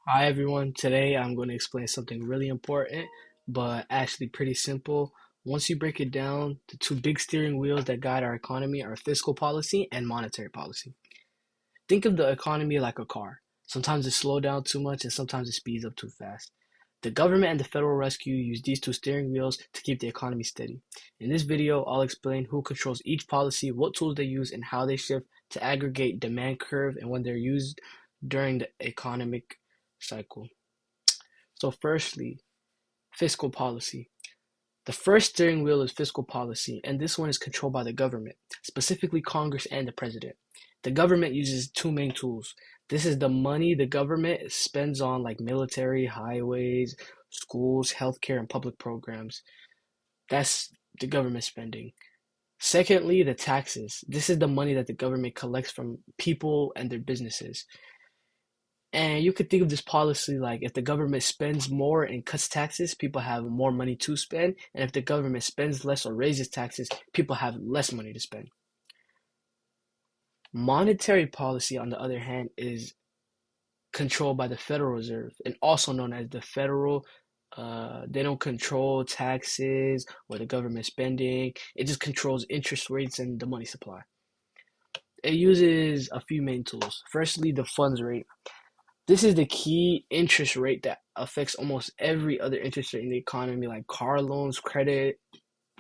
Hi everyone. Today I'm going to explain something really important, but actually pretty simple. Once you break it down, the two big steering wheels that guide our economy are fiscal policy and monetary policy. Think of the economy like a car. Sometimes it slows down too much and sometimes it speeds up too fast. The government and the Federal Rescue use these two steering wheels to keep the economy steady. In this video, I'll explain who controls each policy, what tools they use, and how they shift to aggregate demand curve and when they're used during the economic cycle. So firstly, fiscal policy. The first steering wheel is fiscal policy, and this one is controlled by the government, specifically Congress and the president. The government uses two main tools. This is the money the government spends on like military, highways, schools, healthcare, and public programs. That's the government spending. Secondly, the taxes. This is the money that the government collects from people and their businesses. And you could think of this policy like if the government spends more and cuts taxes, people have more money to spend. And if the government spends less or raises taxes, people have less money to spend. Monetary policy, on the other hand, is controlled by the Federal Reserve and also known as the federal. They don't control taxes or the government spending. It just controls interest rates and the money supply. It uses a few main tools. Firstly, the funds rate. This is the key interest rate that affects almost every other interest rate in the economy, like car loans, credit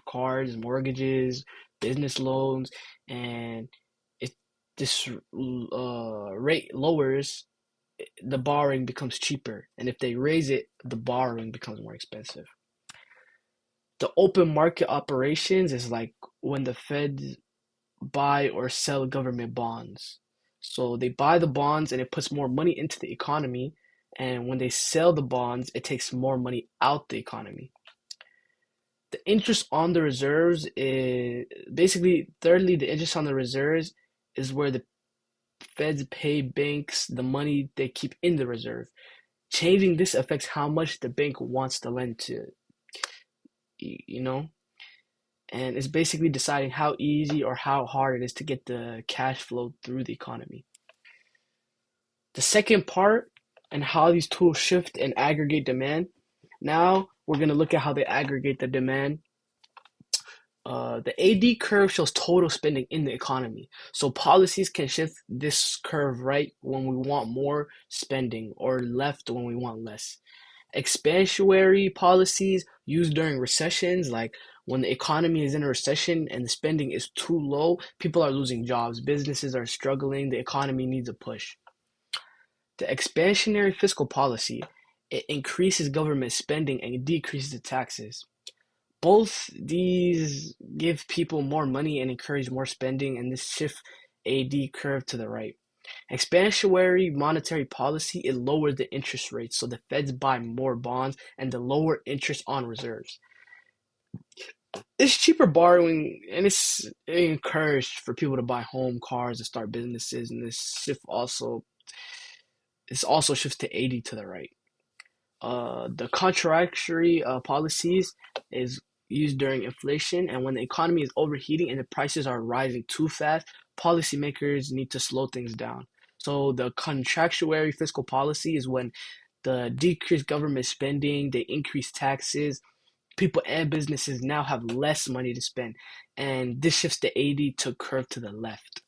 cards, mortgages, business loans, and if this rate lowers, the borrowing becomes cheaper, and if they raise it, the borrowing becomes more expensive. The open market operations is like when the Fed buy or sell government bonds. So they buy the bonds and it puts more money into the economy. And when they sell the bonds, it takes more money out the economy. The interest on the reserves is basically, thirdly, the interest on the reserves is where the feds pay banks the money they keep in the reserve. Changing this affects how much the bank wants to lend to, you know? And it's basically deciding how easy or how hard it is to get the cash flow through the economy. The second part and how these tools shift and aggregate demand. Now we're going to look at how they aggregate the demand. The AD curve shows total spending in the economy. So policies can shift this curve right when we want more spending or left when we want less. Expansionary policies used during recessions, like when the economy is in a recession and the spending is too low, people are losing jobs, businesses are struggling, the economy needs a push. The expansionary fiscal policy, it increases government spending and decreases the taxes. Both these give people more money and encourage more spending, and this shift AD curve to the right. Expansionary monetary policy, it lowers the interest rates, so the feds buy more bonds and the lower interest on reserves. It's cheaper borrowing and it's encouraged for people to buy home, cars, and start businesses, and this also shifts to 80 to the right. The contractionary policies is used during inflation, and when the economy is overheating and the prices are rising too fast, policymakers need to slow things down. So the contractionary fiscal policy is when the decreased government spending, they increase taxes, people and businesses now have less money to spend, and this shifts the 80 to curve to the left.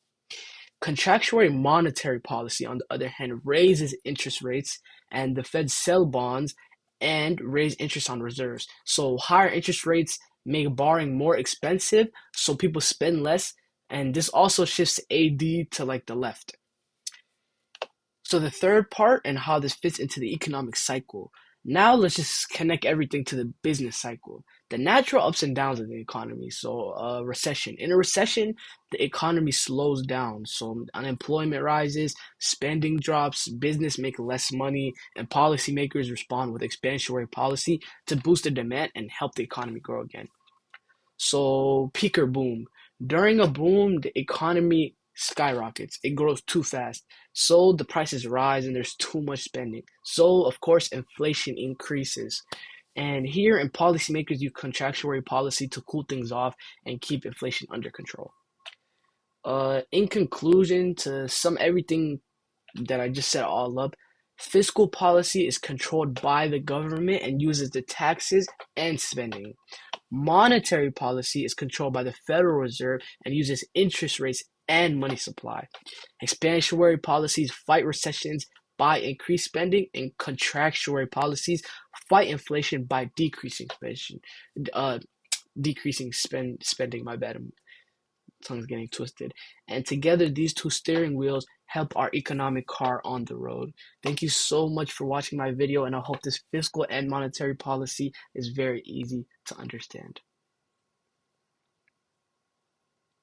Contractionary monetary policy, on the other hand, raises interest rates, and the Fed sell bonds and raise interest on reserves. So higher interest rates make borrowing more expensive, so people spend less, and this also shifts AD to like the left. So the third part and how this fits into the economic cycle. Now let's just connect everything to the business cycle. The natural ups and downs of the economy. So recession. In a recession, the economy slows down. So unemployment rises, spending drops, business make less money, and policymakers respond with expansionary policy to boost the demand and help the economy grow again. So peak or boom. During a boom, the economy skyrockets. It grows too fast. So the prices rise and there's too much spending. So of course inflation increases. And here in policymakers use contractionary policy to cool things off and keep inflation under control. In conclusion, to sum everything that I just said all up, Fiscal policy is controlled by the government and uses the taxes and spending. Monetary policy is controlled by the Federal Reserve and uses interest rates and money supply. Expansionary policies fight recessions by increased spending, and contractionary policies fight inflation by uh, decreasing spending. My bad, tongue's getting twisted. And together, these two steering wheels help our economic car on the road. Thank you so much for watching my video, and I hope this fiscal and monetary policy is very easy to understand.